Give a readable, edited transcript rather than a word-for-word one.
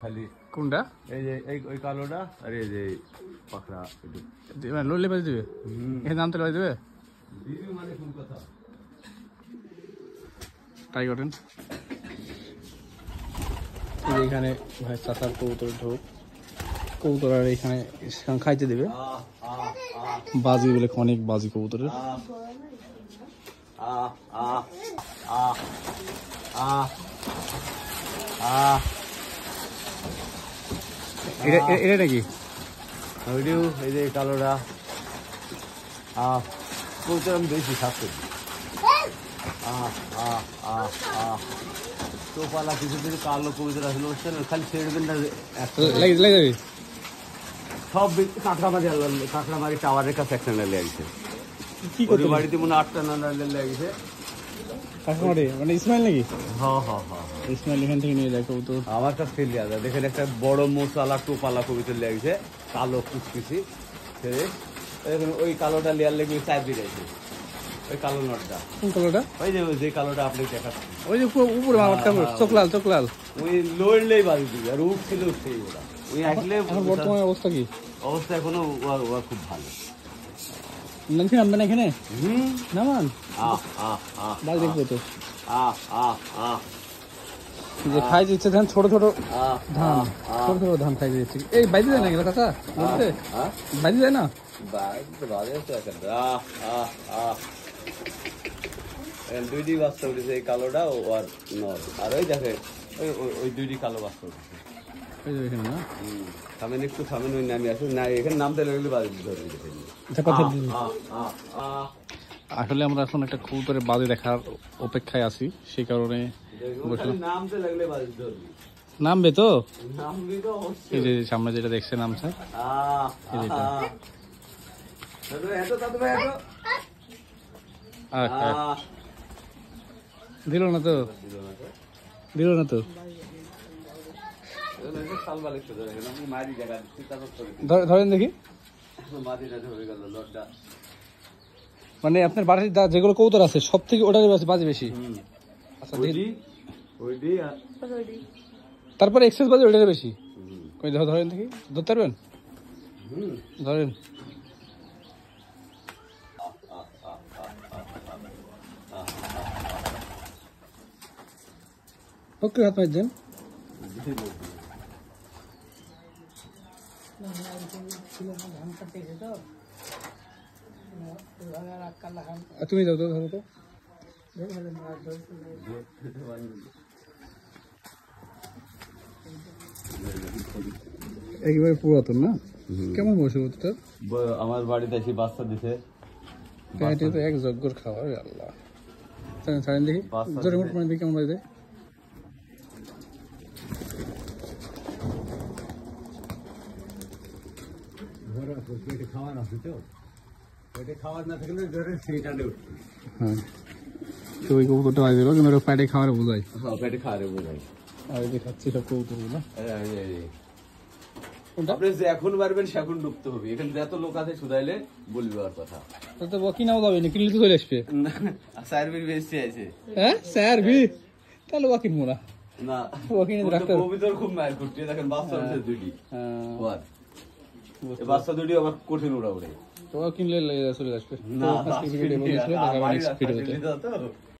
খালি কোনটা এই যে ওই কালোটা আর এই যে পাখরা লড়লে বাজি দিবে এই নাম তো বাজি দেবে মানে কোন কথা ট্রাই করেন এখানে ভাই চাচার কবুতর ঢোক কবুতর আর এখানে খাইতে দেবে বাজি বলে অনেক বাজি কবুতরের এটা নাকি ওইটিও এই যে কালোটা কবুতর আমি বেশি থাকতে টোপালা কিছু কিছু কালো কবুতর আসলে হচ্ছে না খালি ছেড়ে না লেগে যাবে সব কাঁকড়ামারি টাওয়ারের কাছে একটা লেগে গেছে কি করতে বাড়িতে মনে 8টা না লেগে গেছে কাঁকড়ামারি মানে ইসমাইল নাকি হ্যাঁ ইসমাইল এখান থেকে নিয়ে যায় কবুতর আমার কাছে ফেল দেওয়া যায় দেখেন একটা বড় মশালা টোপালা কবিতর লেগেছে কালো কুচকুচি ছেড়ে ওই কালোটা লেয়ার লেগে চাপ দিয়ে গেছে ওই কালো নটটা কোন কালোটা ওই যে কালোটা আপনি দেখাচ্ছেন ওই যে উপরে চোখলাল ওই লড়লেই বাড়ি দিবে আর উঠছিল সেই ওরা ওই আসলে বর্তমানে অবস্থা কি অবস্থা এখনো ওরা খুব ভালো নামছি নামবে না এখানে নামান বাড়ি দেখবো তো যে খাই দিচ্ছে ধান ছোট ছোট ধান খাই দিচ্ছে এই বাইরে যায় না গেল কাকা বলতে বাইরে যায় না দুইটি বাচ্চা উঠেছে এই কালোটা আর নর আর ওই দেখে ওই দুইটি কালো বাচ্চা উঠেছে থামেন একটু থামেন ওই নামে আসুন না এখানে নামতে লাগলে বাড়ি আসলে আমরা এখন একটা কবুতরের বাজে দেখার অপেক্ষায় আছি সেই কারণে নামতে লাগলে বাড়ি ধরবি নামবে তো এই যে সামনে যেটা দেখছে নামছে দিল না তো ধরেন দেখি মানে আপনার বাড়ির যেগুলো কবুতর আছে সব থেকে ওটার বাজে বেশি তারপরে এক্সেস বাজে ওটার বেশি ধরেন দেখি ধরতে পারবেন ধরেন ওকে হাত মার দেন তুমি যাও তো ধরো তো একেবারে পুরাতন না কেমন বসে তোর আমার বাড়িতে এসে বাচ্চা দিছে পেটে তো এক যজ্ঞর খাওয়া আল্লাহ ছাড়েন দেখি জোরে মোট মানে দেখি কেমন বাজে পেটে খাওয়ার আছে তো পেটে খাওয়ার না থাকলে ধরে সেইটা হ্যাঁ তো ওই কবুতরটা বাজে দিল কিন্তু পেটে খাওয়ারে বোঝায় পেটে খাওয়ারে বোঝায় আর এই খাচ্ছি সব কবুতরগুলো আপনি যে এখন পারবেন সেখন ডুবতে হবে এখানে যত লোক আছে শুধাইলে বলবি আর কথা তো কিনাও যাবে না কিনলে তো চলে আসবে সার্ভিস বেশি আছে হ্যাঁ সার্ভিস তাহলে ওয়াকিন মোরা না ওয়াকিনে রাখতে কবিতর খুব মায়ের করতে দেখেন বাচ্চা আছে দুটি বাচ্চা দুটি আবার কঠিন ওরা ওড়ে তো কিনলে চলে আসবে না